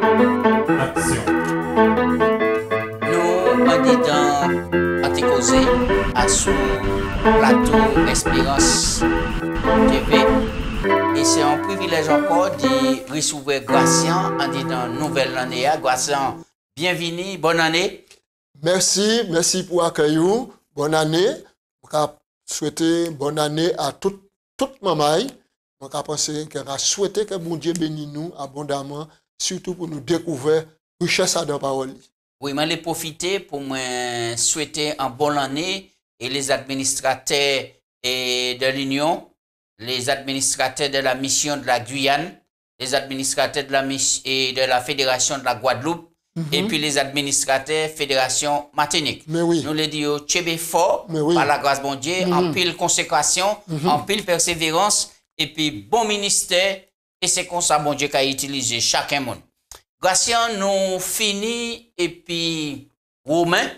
Action. Nous, en disant Anticosé, à sous plateau Espérance TV. Et c'est un privilège encore de recevoir Gracien en disant nouvelle année. Gracien, bienvenue, bonne année. Merci pour l'accueil. Bonne année. Je souhaite bonne année à toute maman. Je pense qu'elle a souhaité que bon Dieu bénisse nous abondamment, surtout pour nous découvrir la richesse de la parole. Oui, je vais profiter pour me souhaiter une bonne année et les administrateurs de l'Union, les administrateurs de la mission de la Guyane, les administrateurs de la Fédération de la Guadeloupe, et puis les administrateurs Fédération Martinique. Oui. Nous les disons tchébé fort, par la grâce de bon Dieu, en pile consécration, en pile persévérance, et puis bon ministère, et c'est comme ça bon Dieu qui a utilisé chacun monde. Gracien, nous fini, et puis Romain,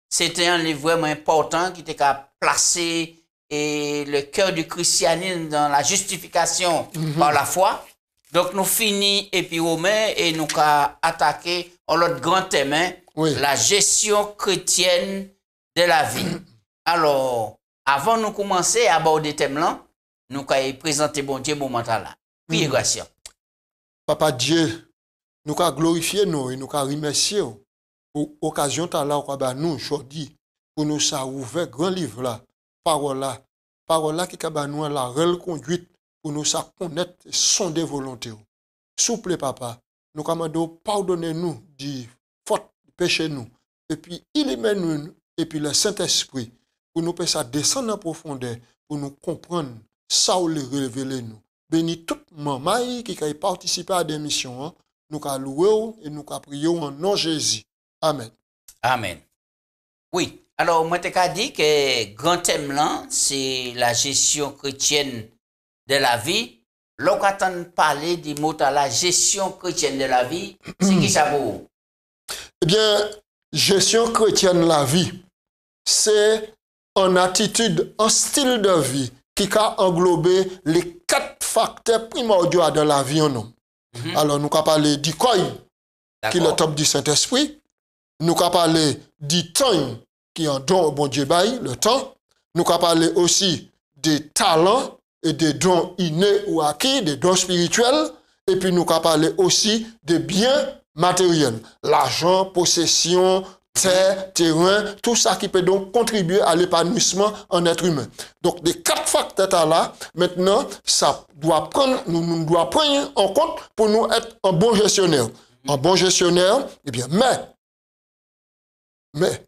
c'était un livre vraiment important qui était à placer le cœur du christianisme dans la justification par la foi. Donc nous fini, et puis Romain, et nous avons attaqué l'autre grand thème, la gestion chrétienne de la vie. Alors, avant de commencer à aborder ce thème-là, nous avons présenté bon Dieu moment là. Priez Gracien. Papa Dieu, nous avons glorifié nous et nous avons remercié pour l'occasion de nous aujourd'hui, pour nous ouvrir grand livre là, parole là qui a nous la réelle conduite pour nous connaître son volonté. Souple papa, nous commandons pardonnez-nous du faute péché nous et puis illumine-nous et puis le Saint-Esprit pour nous faire descendre en profondeur pour nous comprendre ça ou le révéler nous. Bénis toute maman qui a participé à des missions, nous avons loué et nous avons prié en nom de Jésus. Amen. Amen. Oui, alors moi je t'ai dit que grand thème là, c'est la gestion chrétienne de la vie. Lorsqu'on parler du mot à la gestion chrétienne de la vie, c'est qui ça vaut? Eh bien, gestion chrétienne de la vie, c'est une attitude, un style de vie qui a englobé les 4 facteurs primordiaux de la vie en homme. Alors, nous avons parlé du coin, qui est le top du Saint-Esprit. Nous avons parlé du temps, qui est un don au bon Dieu, le temps. Nous avons parlé aussi des talents et des dons innés ou acquis, des dons spirituels. Et puis, nous avons parlé aussi des biens matériels. L'argent, possession, terre, terrain, tout ça qui peut donc contribuer à l'épanouissement en être humain. Donc, les 4 facteurs là, maintenant, ça doit prendre, nous doit prendre en compte pour nous être un bon gestionnaire. Un bon gestionnaire, eh bien, mais,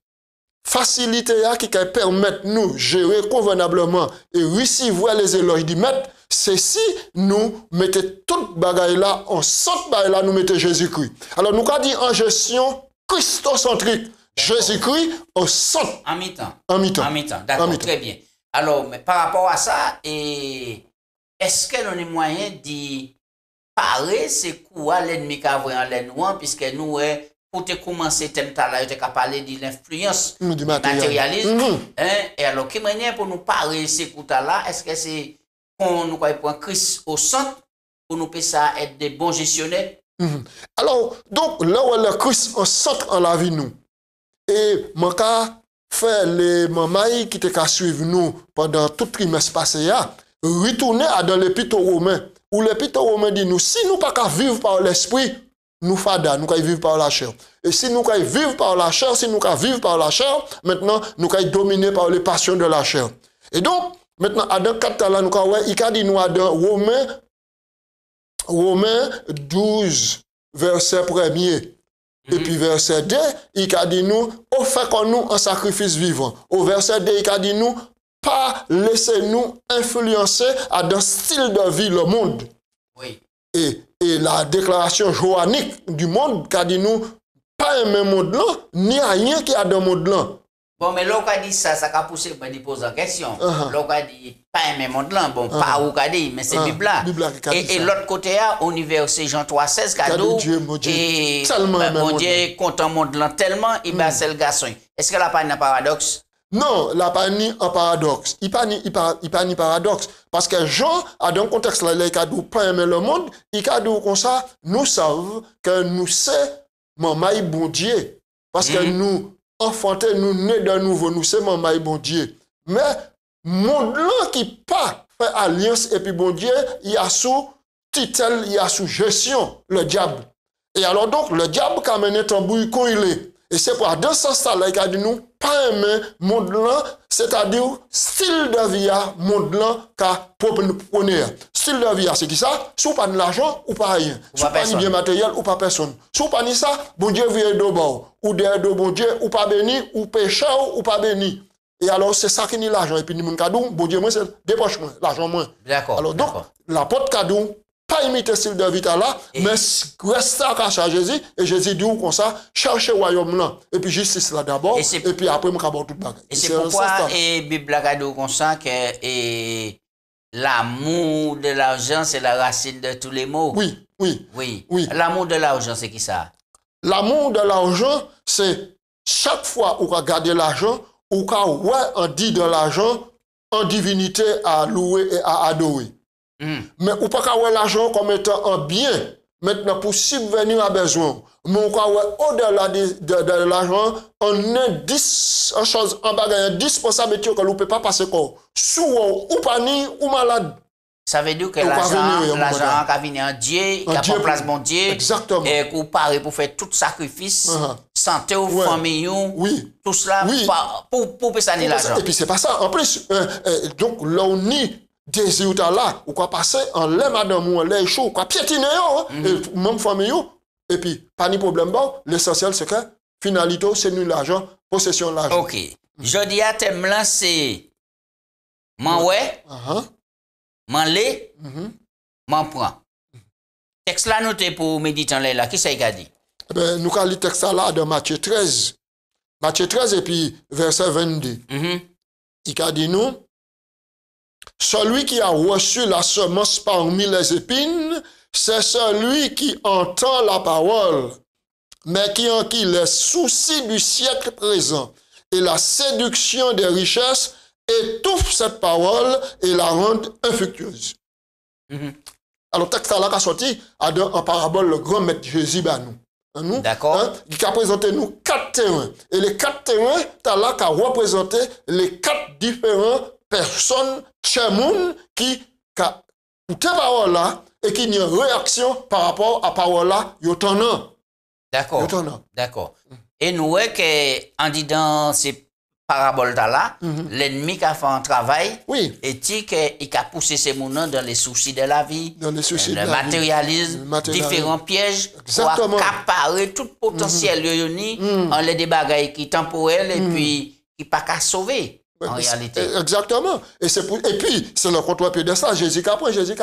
facilité qui permet nous gérer convenablement et recevoir les éloges du maître, c'est si nous mettons toute bagaille là, en centre bagaille là, nous mettons Jésus-Christ. Alors, nous avons dit en gestion christocentrique. Jésus-Christ au centre. En mi-temps. En mi-temps. En mi-temps. D'accord, très bien. Alors, mais par rapport à ça, est-ce que nous avons moyen de parer ces coups à l'ennemi qui a en l'ennemi, puisque nous, pour te commencer thème là, tu as parlé de l'influence du matérialisme. Et alors, quelle manière pour nous parer ces coups là? Est-ce que c'est qu'on nous prend Christ au centre pour nous faire ça être des bons gestionnaires? Alors, donc, là où le Christ au centre en la vie nous. Et mon cas fait les mamans qui étaient suivre nous pendant tout trimestre passé, retourner dans l'épître aux Romains, où l'épître aux Romains dit nous, si nous pas qu'à vivre par l'esprit, nous fada, nous qu'à vivre par la chair. Et si nous qu'à vivre par la chair, maintenant, nous qu'à dominer par les passions de la chair. Et donc, maintenant, à dans 4 là, nous qu'à il a dit nous à dans Romains 12, verset 1er. Et puis verset 2, il a dit nous, offrez-nous un sacrifice vivant. Au verset 2, il a dit nous, pas laissez-nous influencer à un style de vie le monde. Oui. Et la déclaration joannique du monde, qui a dit nous, pas aimer le monde là, ni rien qui a dans le monde là. Bon, mais l'on a dit ça a poussé pour me poser la question. L'on a dit pas aimer le monde là, bon, pas où qu'a dit, mais c'est Bible là. Et l'autre côté, au verset Jean 3,16, cadeau. Et mon Dieu, content monde là tellement, il bat c'est le garçon. Est-ce que là pas un paradoxe? Non, la pas ni un paradoxe. Il pas ni paradoxe. Parce que Jean, à dans contexte là, il a dit pas aimer le monde, il a dit comme ça, nous savons que nous c'est maman bon Dieu. Parce que nous, enfantés, nous nés de nouveau, nous c'est maman bon Dieu. Mais, monde là qui pas fait alliance et puis bon Dieu, il y a sous titel, il y a sous gestion, le diable. Et alors donc, le diable qui a mené tambouille quand il est. Et c'est pour dans ce sens-là, il a dit nous, pas aimer monde là, c'est-à-dire style de vie, monde là, qu'a proposé. Style de vie, c'est qui ça? Si vous pas de l'argent ou pas rien. Si vous pas de bien matériel ou pas personne. Si vous pas de ça, bon Dieu vient de bord. Ou de bon Dieu, ou pas béni, ou pécheur, ou pas béni. Et alors, c'est ça qui n'est l'argent. Et puis, nous, cadeau, bon Dieu, moi, c'est dépoche moins, l'argent moins. D'accord. Alors, donc, la porte cadeau, pas imiter ce style de vie là, mais rester à chez Jésus, et Jésus dit comme ça, chercher le royaume là, et puis justice là d'abord, et puis après, je vais tout bagage. Et c'est pourquoi, et Bible a dit comme ça, que l'amour de l'argent, c'est la racine de tous les maux. Oui. L'amour de l'argent, c'est qui ça? L'amour de l'argent, c'est chaque fois où on regarde l'argent, ou quand on dit de l'argent, en divinité à louer et à adorer. Mais ou pas voir l'argent comme étant un bien, maintenant pour subvenir à besoin. Mais on au-delà de l'argent, on a 10 choses en bagage indispensable que l'on ne peut pas passer quoi. Souvent, ou pas ni, ou malade. Ça veut dire que l'argent qui vient en Dieu, qui a pas place bon Dieu, exactement. Et qu'on parle pour faire tout sacrifice, santé aux familles, tout cela pour payer l'argent. Et puis c'est pas ça. En plus, donc là on y désir là, ou quoi passer en lait madame ou en lait chaud, quoi piétiner, et même famille, et puis pas de problème, bon, l'essentiel c'est que finalité c'est nous l'argent, possession de l'argent. Ok. Je dis à thème là, c'est m'en ouais. M'en lait, m'en prend. Texte là noté pour méditer là, qui ça y a dit? Nous avons le texte là dans Matthieu 13. Matthieu 13 et puis verset 22. Il a dit nous, celui qui a reçu la semence parmi les épines, c'est celui qui entend la parole, mais qui en qui les soucis du siècle présent et la séduction des richesses étouffe cette parole et la rendent infructueuse. Alors, le texte là qui a sorti en parabole le grand maître Jésus nous. D'accord. Qui a présenté nous 4 terrains. Et les 4 terrains, tu as là qui a représenté les 4 différentes personnes, tchemoun, qui ont écouté la parole là et qui ont une réaction par rapport à la parole là, D'accord. D'accord. Et nous voyons qu'en disant ces parabole là, l'ennemi qui a fait un travail, et dit qu'il a poussé ces mounons dans les soucis de la vie, le matérialisme, différents pièges, pour accaparer tout potentiel en les débagailles qui temporels et puis qui pas qu'à sauver en réalité. Exactement. Et puis, c'est le contre-pied de ça. Jésus a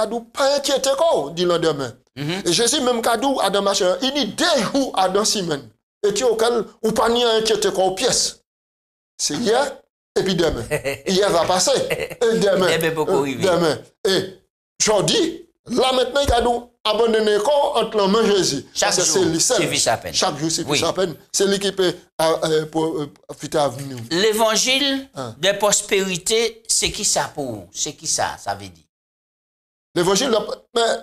dit, pas inquiéter quoi, dit le demain. Et Jésus même a dit, Adam Machin, il dit 2 jours à dans semaine. Et tu auquel, ou pas ni inquiéter quoi aux pièces. C'est hier et puis demain. Hier va passer et demain. Demain. Et je dis, là maintenant, il a dit abandonner quoi entre la main Jésus. Chaque jour, c'est fils à peine. Chaque jour, c'est fils à peine. C'est lui qui peut futur avenir. L'évangile de prospérité, c'est qui ça pour? C'est qui ça veut dire? L'évangile,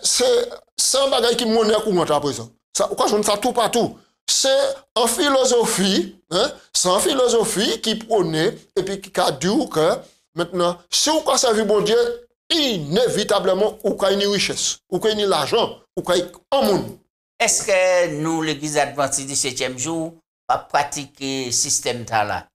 c'est un bagage qui monnaie courante à présent. Pourquoi je ne sais tout partout? C'est en philosophie, c'est en philosophie qui prônait et puis qui a dit que maintenant, si on a servi bon Dieu, inévitablement, on a une richesse, on a une l'argent, on a un monde. Est-ce que nous, l'Église adventiste du 7e jour, va pratiquer le système là?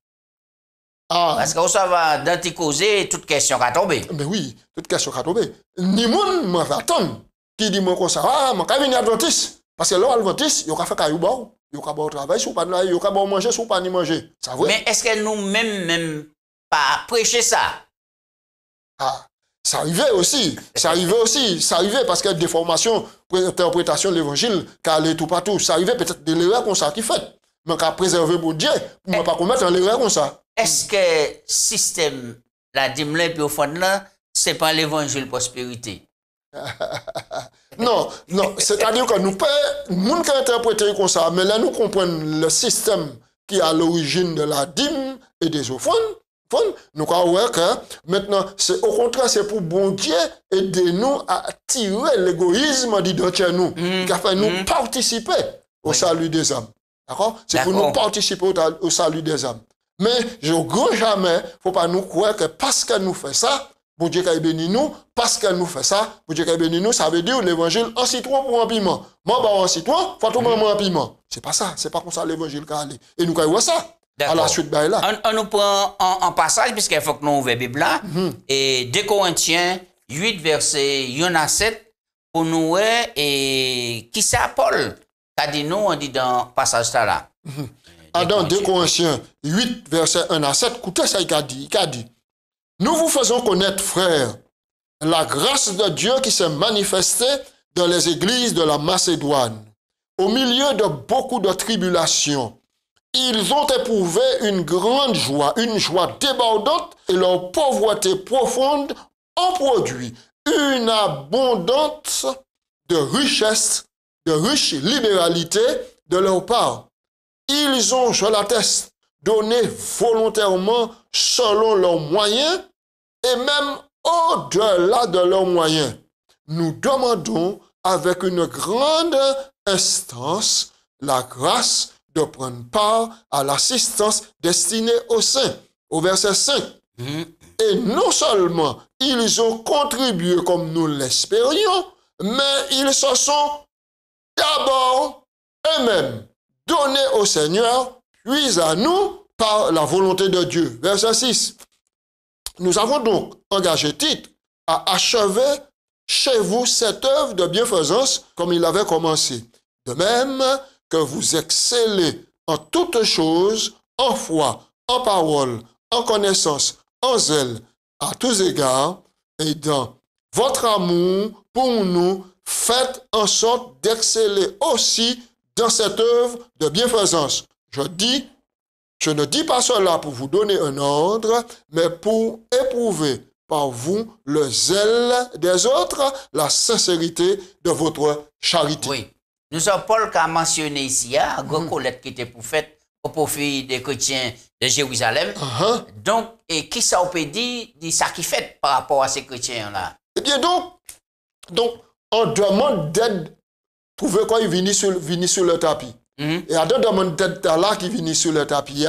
Parce que ça va d'anticoser toute question qui tomber. Mais oui, toute question qui tomber. Ni monde m'en va attendre. Qui dit moi comme ça, moi quand venir adventiste. Parce que là, adventiste, il y a fait caillou bon. Il y a bon travail, il y a bon manger, il pas ni manger. Ça vrai? Mais est-ce que nous-mêmes pas prêcher ça? Ça arrivait aussi. Ça arrivait parce que des formations, interprétation de l'évangile, car est tout partout. Ça arrivait peut-être de l'erreur comme ça qui fait. Mais qu'à préserver mon Dieu, on ne pas commettre une erreur comme ça. Est-ce que le système, la dimle puis au fond là, c'est pas l'évangile prospérité? Non, c'est-à-dire que nous pouvons interpréter comme ça, mais là nous comprenons le système qui est à l'origine de la dîme et des offrandes, nous croyons que maintenant, c'est au contraire, c'est pour bon Dieu aider nous à tirer l'égoïsme d'identité nous, qui a fait nous participer au salut des âmes. D'accord? C'est pour nous participer au salut des âmes. Mais je ne grand jamais, il ne faut pas nous croire que parce qu'elle nous fait ça, bon Dieu qui béni nous, parce qu'elle nous fait ça, bon Dieu qui béni nous, ça veut dire l'évangile en citron pour un piment. Moi, en citron, faut tout un piment. C'est pas ça, c'est pas comme ça l'évangile qui allait. Et nous croyons ça. À la suite, ben là. On nous prend en passage, puisqu'il faut que nous ouvrions la Bible là, et 2 Corinthiens 8, verset 1 à 7, pour nous, et qui ça, Paul? T'as dit nous, on dit dans le passage là. Dans 2 Corinthiens 8, verset 1 à 7, écoutez ça, il a dit. Nous vous faisons connaître, frères, la grâce de Dieu qui s'est manifestée dans les églises de la Macédoine. Au milieu de beaucoup de tribulations, ils ont éprouvé une grande joie, une joie débordante, et leur pauvreté profonde ont produit une abondance de richesse, de riche libéralité de leur part. Ils ont, je l'atteste, donné volontairement selon leurs moyens et même au-delà de leurs moyens. Nous demandons avec une grande instance la grâce de prendre part à l'assistance destinée aux saints. Au verset 5. Et non seulement ils ont contribué comme nous l'espérions, mais ils se sont d'abord eux-mêmes donnés au Seigneur, puis à nous par la volonté de Dieu. Verset 6. Nous avons donc engagé Tite à achever chez vous cette œuvre de bienfaisance comme il avait commencé. De même que vous excellez en toutes choses, en foi, en parole, en connaissance, en zèle, à tous égards, et dans votre amour pour nous, faites en sorte d'exceller aussi dans cette œuvre de bienfaisance. Je ne dis pas cela pour vous donner un ordre, mais pour éprouver par vous le zèle des autres, la sincérité de votre charité. Oui. Nous avons Paul qui a mentionné ici, un gros collecte qui était pour fait au profit des chrétiens de Jérusalem. Donc, et qui ça peut dire ça qui fait par rapport à ces chrétiens-là? Eh bien, donc, on demande d'aide. Trouvez quoi, il vient sur le tapis. Et à deux demandes d'aide là qui viennent sur le tapis,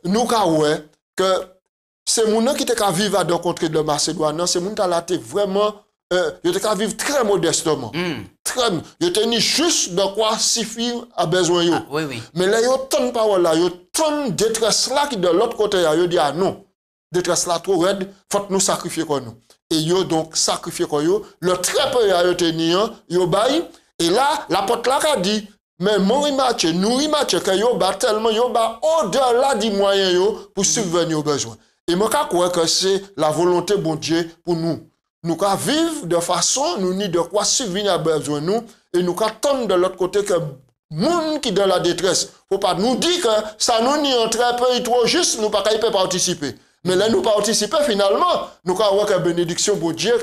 nous avons que c'est mon qui était qu'à vivre à rencontrer de Macédoine, c'est mon qui a été vraiment, il était qu'à vivre très modestement. Il était ni juste de quoi suffire à besoin. Oui. Mais là, il y a tant de paroles là, il y a tant de détresse là qui de l'autre côté, il dit non, détresse là trop raide, faut nous sacrifier comme nous. Et yo donc sacrifié quoi yo, le très peu a été niant, yo bail, et là, la porte là a dit, mais nous rimache que yo ba tellement, yo ba au-delà du moyen yo pour subvenir aux besoins. Et moi, je crois que c'est la volonté bon Dieu pour nous. Nous qu'à vivre de façon, nous ni de quoi subvenir à besoin nous, et nous qu'à tendre de l'autre côté que monde qui dans la détresse, faut pas nous dire que ça nous ni un très peu trop juste, nous pas capable participer. Mais là, nous participer finalement, nous avons une bénédiction pour Dieu.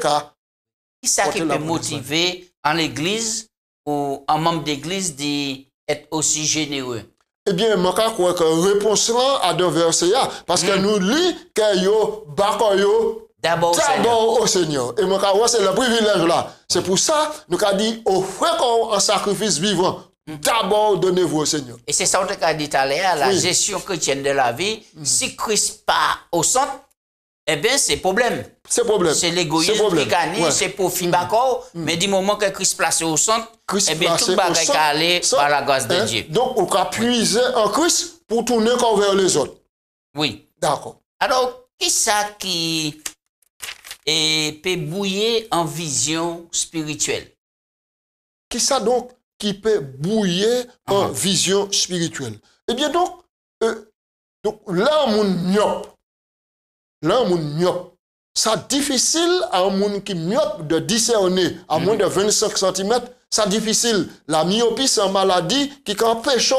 Qui ça qui peut motiver en l'église ou en membre d'église d'être aussi généreux? Eh bien, je crois que la réponse à deux versets, parce que nous lisons que yo bako yo d'abord au Seigneur. Et je crois que c'est le privilège là. C'est pour ça nous avons dit offrez un sacrifice vivant. D'abord, donnez-vous au Seigneur. Et c'est ça que tu as dit tout à l'heure, la gestion chrétienne de la vie. Si Christ pas au centre, eh bien, c'est problème. C'est problème. C'est l'égoïsme qui gagne, c'est profit d'accord. Mais du moment que Christ placé au centre, eh bien, tout le bagage va aller par la grâce de Dieu. Donc, on peut puiser en Christ pour tourner vers les autres. Oui. D'accord. Alors, qui ça qui peut bouiller en vision spirituelle? Qui ça donc qui peut bouiller en vision spirituelle? Eh bien, donc là, on myope. C'est difficile à un monde qui myope de discerner à moins de 25 cm. C'est difficile. La myopie, c'est une maladie qui empêche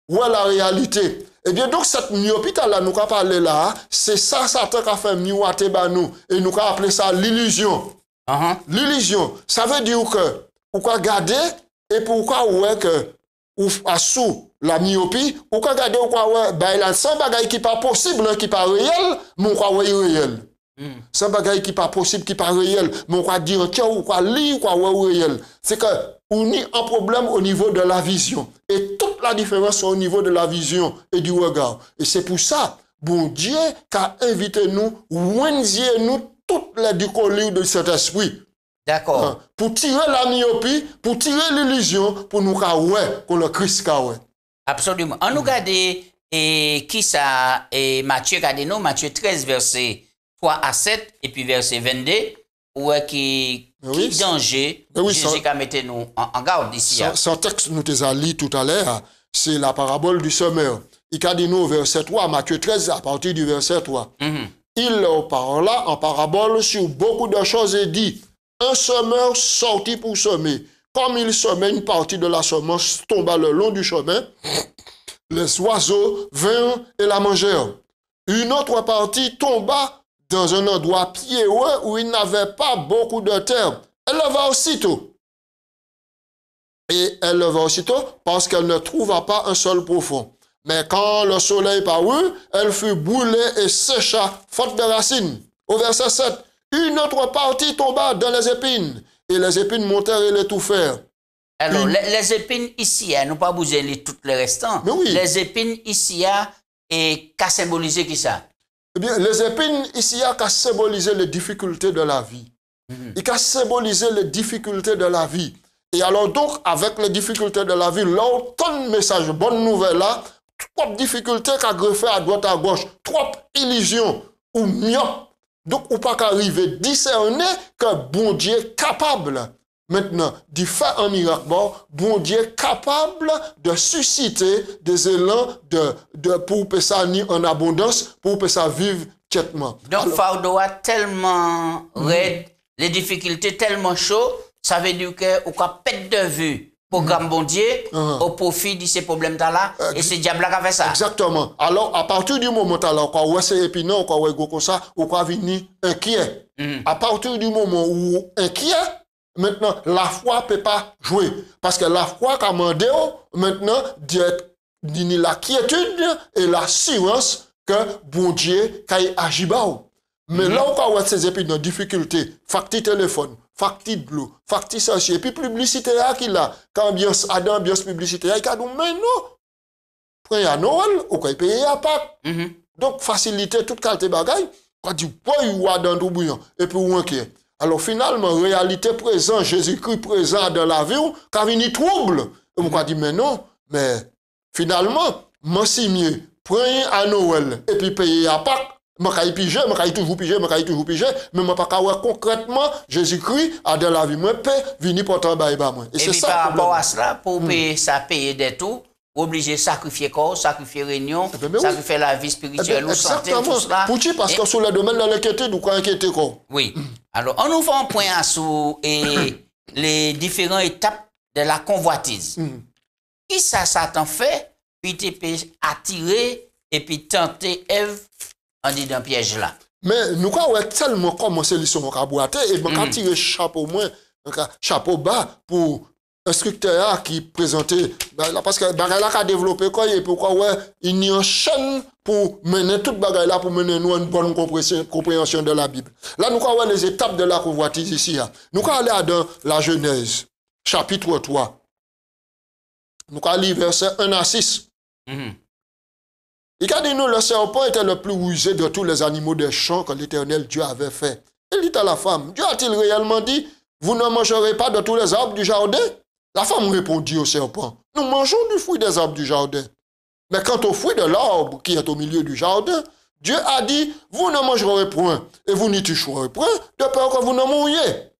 voir la réalité. Eh bien, donc, cette myopie, là, nous avons parlé là, c'est ça, Satan a fait miroiter nous. Et nous avons appelé ça l'illusion. L'illusion, ça veut dire que, pourquoi garder et pourquoi ouais que ou sous la myopie, ou quand regarder ou quoi ouais, ben là sans bagaille qui pas possible, qui pas réel, mon quoi ouais réel. Sans bagaille qui pas possible, qui pas réel, mon quoi dire tiens ou quoi lire ou quoi ouais réel. C'est que on a un problème au niveau de la vision et toute la différence au niveau de la vision et du regard. Et c'est pour ça bon Dieu qu'a invité nous, nous toutes les décollées de cet esprit. D'accord. Pour tirer la myopie, pour tirer l'illusion, pour nous ouais, pour le Christ ouais. Absolument. On nous regarde et qui ça et Matthieu regardez-nous Matthieu 13 verset 3 à 7 et puis verset 22 où qui danger Jésus a mis nous en garde ici. Ce texte nous t'ai lu tout à l'heure, c'est la parabole du semeur. Il a dit nous verset 3 Matthieu 13 à partir du verset 3. Il parla en parabole sur beaucoup de choses et dit un semeur sortit pour semer. Comme il semait, une partie de la semence tomba le long du chemin. Les oiseaux vinrent et la mangèrent. Une autre partie tomba dans un endroit pierreux où il n'avait pas beaucoup de terre. Elle leva aussitôt. Et elle leva aussitôt parce qu'elle ne trouva pas un sol profond. Mais quand le soleil parut, elle fut brûlée et sécha, faute de racines. Au verset 7, une autre partie tomba dans les épines, et les épines montèrent et l'étouffèrent. Alors, les épines ici, nous pas bouger toutes les restants. Mais oui. Les épines ici, et qu'a symbolisé qui ça? Eh bien, les épines ici, qu'a symbolisé les difficultés de la vie. Il a symbolisé les difficultés de la vie. Et alors donc, avec les difficultés de la vie, là, ton message, bonne nouvelle là, trop de difficultés qu'a greffé à droite à gauche, trop d'illusions ou myope. Donc, on pas qu'arriver discerner que bon Dieu est capable maintenant d'y faire un miracle. Bon Dieu est capable de susciter des élans pour que ça ni en abondance, pour que ça vive quiètement. Donc, fardeau a tellement raide, les difficultés tellement chaud, ça veut dire qu'on peut perdre de vue programme bon Dieu au profit de ces problèmes-là. Et c'est diable qui a fait ça. Exactement. Alors, à partir du moment où on voit ces épineux, on voit comme ça, on va venir inquiet. À partir du moment où inquiet, maintenant, la foi ne peut pas jouer. Parce que la foi a demandé maintenant d'être la quiétude et l'assurance que bon Dieu a agi. Mais là, on voit ces épineux, difficultés, facture téléphone, facture de l'eau, facture sorcier, et puis publicité qu'il a, quand ambiance, ambiance publicité, il a dit, mais non, après à Noël, on peut payer à Pâques. Donc, faciliter toute qualité de bagaille, quand tu peux dans tout bouillon, et puis on qui alors finalement, réalité présente, Jésus-Christ présent dans la vie, quand il y a trouble, et on dit, mais non, mais finalement, moi si mieux, prenez à Noël, et puis payer à Pâques, je vais toujours piger, mais je ne pas concrètement, Jésus-Christ a dans la vie, moi, peut venir pour t'emballer. Et puis par rapport à cela, pour payer des tout, obligé de sacrifier corps, sacrifier réunion, sacrifier la vie spirituelle ou santé, tout cela. Pour qui? Parce que sur le domaine de l'inquiétude, ou quoi inquiéter quoi? Oui. Alors, on nous fait un point sur les différentes étapes de la convoitise. Qui ça Satan fait, puis tu peux attirer et puis tenter Ève en dit dans piège là. Mais nous avons tellement commencé les sons à boiter et on a tiré chapeau moins, chapeau bas pour instructeur qui présentait parce que bagay a développé quoi et pourquoi ouais il y a une chaîne pour mener toute bagay là pour mener nous une bonne compréhension de la Bible. Là nous avons les étapes de la convoitise ici. Nous allons aller dans la Genèse chapitre 3. Nous allons lire verset 1 à 6. Il a dit nous, le serpent était le plus rusé de tous les animaux des champs que l'Éternel Dieu avait fait. Il dit à la femme, Dieu a-t-il réellement dit, vous ne mangerez pas de tous les arbres du jardin? La femme répondit au serpent, nous mangeons du fruit des arbres du jardin. Mais quant au fruit de l'arbre qui est au milieu du jardin, Dieu a dit, vous ne mangerez point, et vous n'y toucherez point, de peur que vous ne mouriez.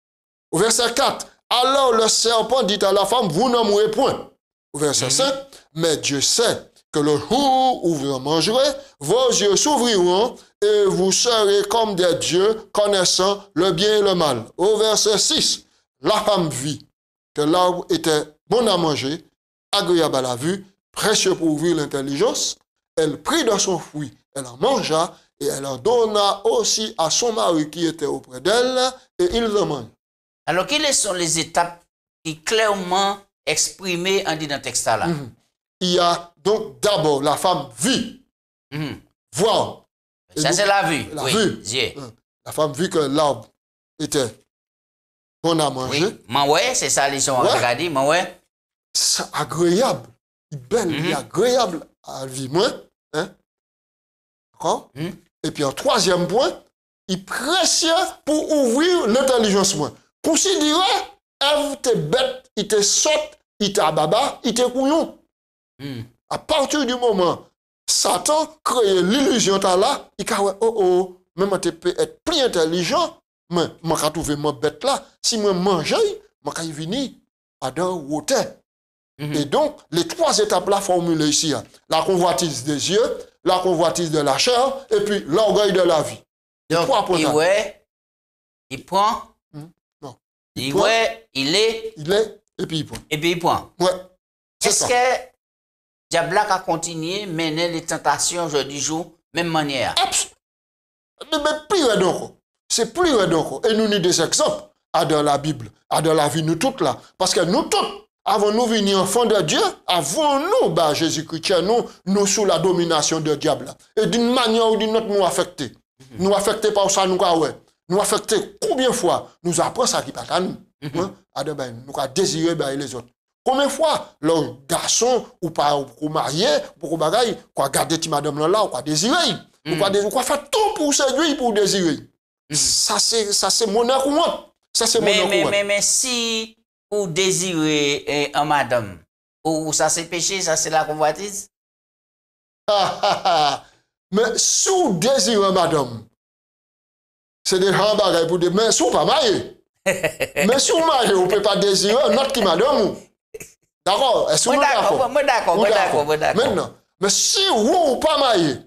Au verset 4, alors le serpent dit à la femme, vous ne mourrez point. Au verset 5, mais Dieu sait que le jour où vous en mangerez, vos yeux s'ouvriront et vous serez comme des dieux connaissant le bien et le mal. Au verset 6, la femme vit que l'arbre était bon à manger, agréable à la vue, précieux pour ouvrir l'intelligence. Elle prit de son fruit, elle en mangea et elle en donna aussi à son mari qui était auprès d'elle et ils en mangent. Alors, quelles sont les étapes qui clairement exprimé en dit dans le texte là. Il y a donc d'abord la femme vit, voir. Ça, c'est la vue. La oui. vue. La femme vit que l'arbre était bon à manger. Oui. Mais ouais, c'est ça, les gens ont regardé. Mais ouais. C'est agréable, belle, agréable à vivre. Hein? D'accord? Et puis en troisième point, il est précieux pour ouvrir l'intelligence. Considérez, Ève était bête, il était sotte, il était baba, il était couillon. À partir du moment Satan crée l'illusion là, il dit même tu peux être plus intelligent, mais je vais trouver ma bête là. Si je mange, je vais venir à dans le Et donc, les trois étapes là formulées ici, la convoitise des yeux, la convoitise de la chair, et puis l'orgueil de la vie. Donc, il prend, il est, et puis il prend. Et puis il prend. Ouais. Est-ce que diable a continué à mener les tentations aujourd'hui jour, même manière? Absolument. Mais plus donc. C'est plus donc. Et nous avons des exemples dans la Bible, dans la vie, nous toutes là. Parce que nous toutes, avant nous venir enfants de Dieu, avant nous, Jésus-Christ, nous sous la domination de diable. Et d'une manière ou d'une autre, nous affectés. Nous affectés par ça, nous affectés combien de fois nous apprenons ça qui pas à nous. Nous avons désiré les autres. Combien de fois, le garçon, ou pas, ou marié, pour bagaille, quoi garder ti madame là, ou quoi désirer, ou quoi faire tout pour séduire, pour désirer. Ça c'est mon argument. Ça c'est mon argument. Mais si vous désirez un madame, ou ça c'est péché, ça c'est la convoitise? Mais si vous désirez un madame, c'est des gens bagaille pour dire, mais si vous pas marié, mais si vous marié, vous ne pouvez pas désirer un autre qui madame. D'accord? Est-ce que vous êtes d'accord? Maintenant, mais si vous pas marié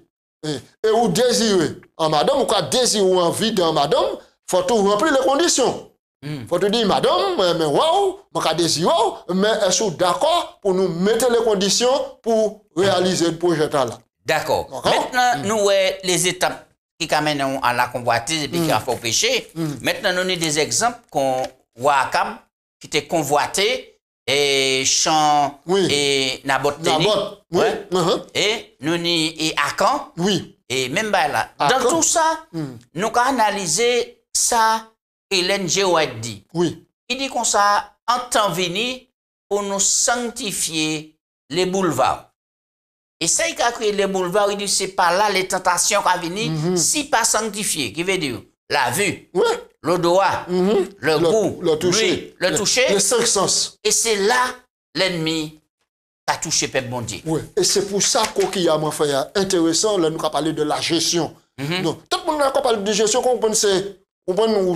et vous désirez en madame, ou désirez ou envie d'un madame, il faut tout remplir les conditions. Il faut te dire, madame, mais waouh, je désire, mais est-ce que vous êtes d'accord pour nous mettre les conditions pour réaliser le projet là? D'accord. Maintenant, nous, les étapes qui amènent à la convoitise et puis qui a fait péché, maintenant, nous avons des exemples qu'on voit à Cab, qui étaient convoités. Et Champ et Nabot Teni. Et nous et Akan. Oui. Et même là. Dans tout ça, nous avons analysé ça, Hélène Géouet dit. Oui. Il dit qu'on ça en temps venu pour nous sanctifier les boulevards. Et ça, il a créé les boulevards, il dit c'est pas là les tentations qui viennent, si pas sanctifié, qui veut dire la vue. Oui. L'odorat, le goût, le toucher, le toucher. Les cinq sens. Et c'est là l'ennemi a touché Peuple bon Dieu. Oui, et c'est pour ça qu'il y a intéressant, là, nous avons parlé de la gestion. Donc, tout le monde a parlé de gestion, qu'on c'est où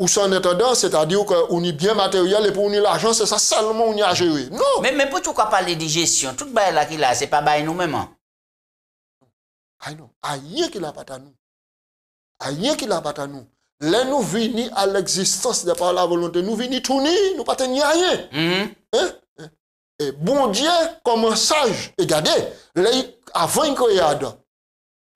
son intendant, c'est-à-dire qu'on est bien matériel et pour nous l'argent, c'est ça seulement on y a géré. Non. Mais pourquoi parler de gestion? Tout le là qu'il a, c'est pas bail nous-mêmes. Ah non, rien qu'il a pas à nous. Rien qu'il a pas à nous. Là, nous venons à l'existence de par la volonté. Nous venons tourner, nous pas tenir rien. Et bon Dieu, comme un sage, regardez, là, avant il crée Adam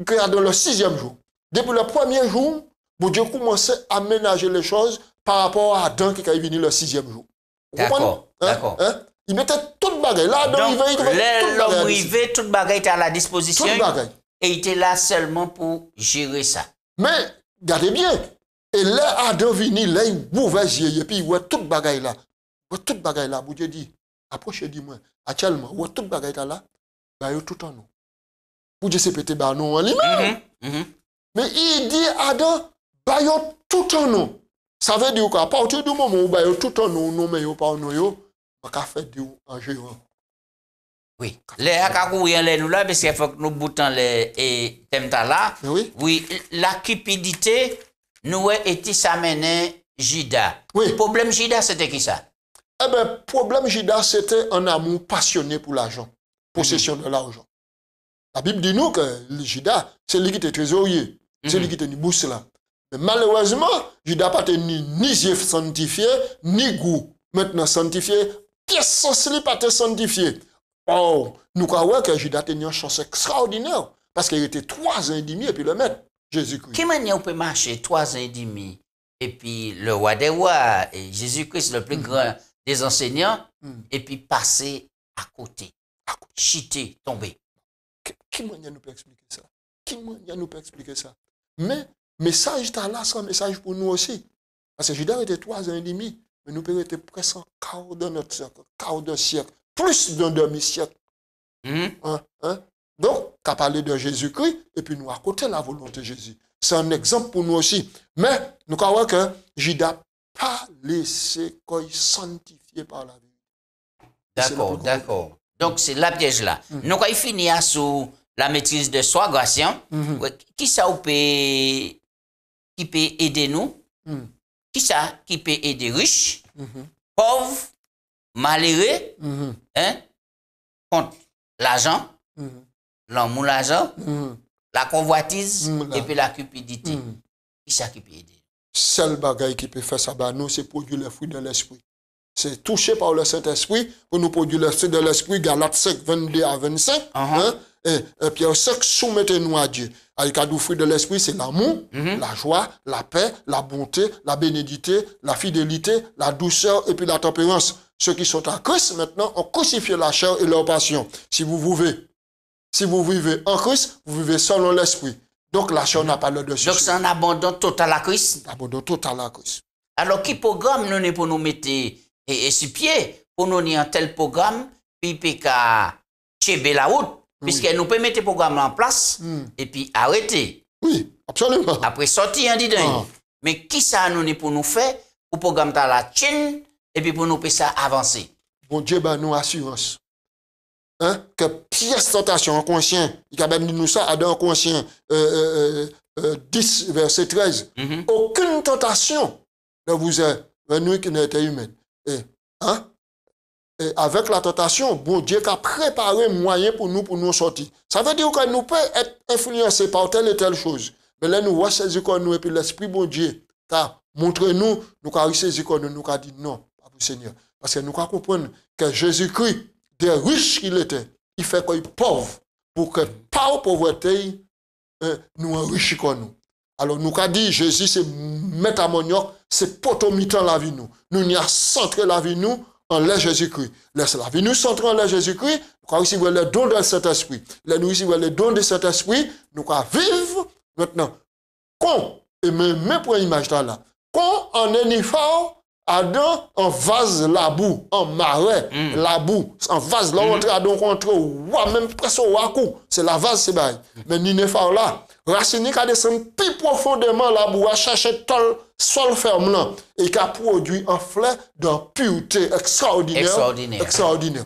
le 6e jour. Depuis le premier jour, bon Dieu commençait à aménager les choses par rapport à Adam qui est venu le 6e jour. D'accord. D'accord. Il mettait toute bagaille. Là, donc, l'homme arrivé, toute bagaille était à la disposition. Toute bagaille. Et il était là seulement pour gérer ça. Mais, regardez bien. Et là, Adam vini, là, il ouvre les yeux, et puis il voit toute bagaille là. Toute bagaille là, Dieu dit, approchez du moins. Actuellement, il voit toute bagaille là, bah, il tout en nous. Pour Dieu, c'est pété, bah, non, en lui-même. Mais il dit, Adam, bah, il tout en nous. Ça veut dire qu'à partir du moment où bah, il tout en nous, non, mais il pas en nous, il va faire du en gérant. Oui. Les akakouyen les nous là, parce qu'il faut que nous boutons les thèmes là. Oui, la cupidité. Nous été s'amener Judas. Oui. Le problème Judas, c'était qui ça? Eh bien, le problème Judas, c'était un amour passionné pour l'argent, possession de l'argent. La Bible dit nous que Judas, c'est lui qui était trésorier, c'est lui qui était bourse là. Mais malheureusement, Judas n'a pas ni yeux sanctifié, ni goût. Maintenant, sanctifié, pièce sens li pas été sanctifié. Oh, nous croyons que Judas a une chance extraordinaire, parce qu'il était 3 ans et demi et puis le maître. Jésus-Christ. Quelle manière on peut marcher 3 ans et demi et puis le roi des rois et Jésus-Christ le plus grand des enseignants et puis passer à côté. Chiter, tomber. Qui nous peut expliquer ça? Qui nous peut expliquer ça? Mais, message là, c'est un message pour nous aussi. Parce que Judas était 3 ans et demi, mais nous pouvons être presque un quart de notre siècle, quart d'un siècle, plus d'un demi-siècle. Donc, tu as parlé de Jésus-Christ, et puis nous à côté la volonté de Jésus. C'est un exemple pour nous aussi. Mais nous croyons que Judas n'a pas laissé qu'il sanctifié par la vie. D'accord. Donc, c'est la piège là. Nous avons fini sous la maîtrise de soi, Gratien. Qui ça qui peut aider nous? Qui ça qui peut aider riches, pauvres, malheureux, contre l'argent, l'amour l'argent, la convoitise et puis la cupidité. Qui ça qui peut aider? Seul bagaille qui peut faire ça, nous, c'est produire les fruits de l'esprit. C'est touché par le Saint-Esprit pour nous produire les fruits de l'esprit, Galates 5, 22 à 25. Et Pierre 5, soumettez-nous à Dieu. Avec les fruits de l'esprit, c'est l'amour, la joie, la paix, la bonté, la bénédicité, la fidélité, la douceur et puis la tempérance. Ceux qui sont en Christ, maintenant, ont crucifié la chair et leur passion. Si vous vivez en Christ, vous vivez selon l'esprit. Donc la chair n'a pas le dessus. Donc c'est un abandon total à Christ. Abandon total à Christ. Alors, qui programme nous pour nous mettre et sur pied, pour nous un tel programme, puis qu'à tchéber la route, puisque nous pouvons mettre le programme en place et puis arrêter. Oui, absolument. Après sortir en disant, mais qui ça nous pour nous faire pour programme dans la chaîne et puis pour nous faire ça avancer? Bon Dieu, nous assurance. Que pièce tentation inconscient, il a même dit nous ça, Adam inconscient 10, verset 13. Aucune tentation ne vous est venue qui n'était humaine. Et avec la tentation, bon Dieu a préparé un moyen pour nous sortir. Ça veut dire que nous pouvons être influencés par telle et telle chose. Mais là, nous voyons saisir comme nous, et puis l'Esprit, bon Dieu, montre-nous, nous avons saisi comme nous avons dit non, pas pour Seigneur. Parce que nous avons compris que Jésus-Christ, des riches qu'il était, il fait qu'il est pauvre, pour que par pauvreté, nous enrichissons comme nous. Alors, nous avons dit, Jésus, c'est métamoniaque, c'est potomitant la vie nous. Nous n'y a centré la vie nous en l'air Jésus-Christ. Laisse la vie nous centrer en l'air Jésus-Christ, nous avons recevoir les dons de Saint-Esprit. Là, nous recevons les dons de Saint-Esprit, nous avons vivre maintenant. Quand, et même pour l'image là, quand en Éniphore, Adam en vase la boue, en marais, la boue, en vase là, on Adam contre, même presque au wakou, c'est la vase, c'est bail. Mais Néniphore là, racine qui a descendu plus profondément la boue, a cherché tol, sol ferme là, et qui a produit un fleur d'une pureté extraordinaire.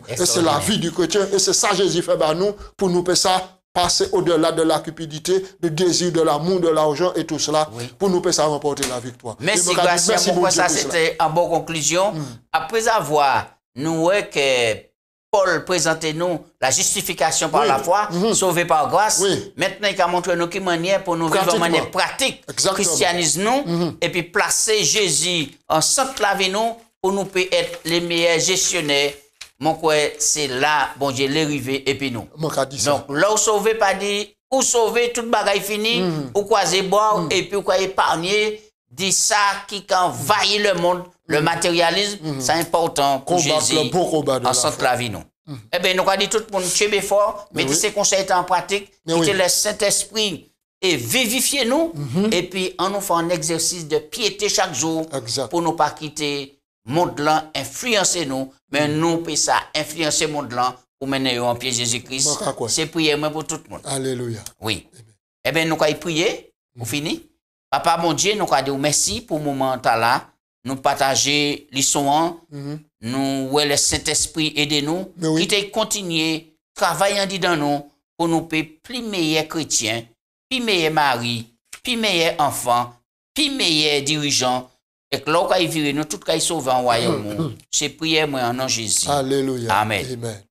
Et c'est la vie du chrétien, et c'est ça Jésus fait par nous, pour nous faire ça. Passer au-delà de la cupidité, du désir de l'amour, de l'argent et tout cela, pour nous faire remporter la victoire. Merci, Gratien. Pourquoi ça, c'était une bonne conclusion. Après avoir, nous, que Paul présentait nous la justification par la foi, sauvé par grâce. Maintenant, il a montré nous quelle manière pour nous vivre de manière pratique, christianisme nous, et puis placer Jésus en centre la vie nous, pour nous être les meilleurs gestionnaires. Mon quoi, c'est là, bon Dieu, l'arrivée et puis nous. Donc, là où sauver, pas dit, ou sauver, toute bagaille finie, ou croiser boire, et puis ou quoi épargner, dit ça qui envahit le monde, le matérialisme, c'est important pour Jésus, en centre la vie, nous. Eh bien, nous avons dit tout le monde, tchébé fort, mettez ces conseils en pratique, mettez le Saint-Esprit et vivifiez nous, et puis on nous fait un exercice de piété chaque jour, pour nous pas quitter monde là, influencer nous, mais nous pouvons ça influencer le monde là pour mener en pied Jésus-Christ. C'est prier moi pour tout le monde. Alléluia. Oui. Eh bien, nous allons prier pour finir. Papa, mon Dieu, nous allons dire merci pour le moment là. Nous partager l'histoire. Nous, le Saint-Esprit aide-nous. Qui te continuer travaillant dans nous pour nous faire plus meilleurs chrétiens, plus meilleurs maris, plus meilleurs enfants, plus meilleurs dirigeants. Et que là, quand il vire, nous, tout cas, il sauve en royaume. C'est prière, moi, en nom de Jésus. Alléluia. Amen. Amen.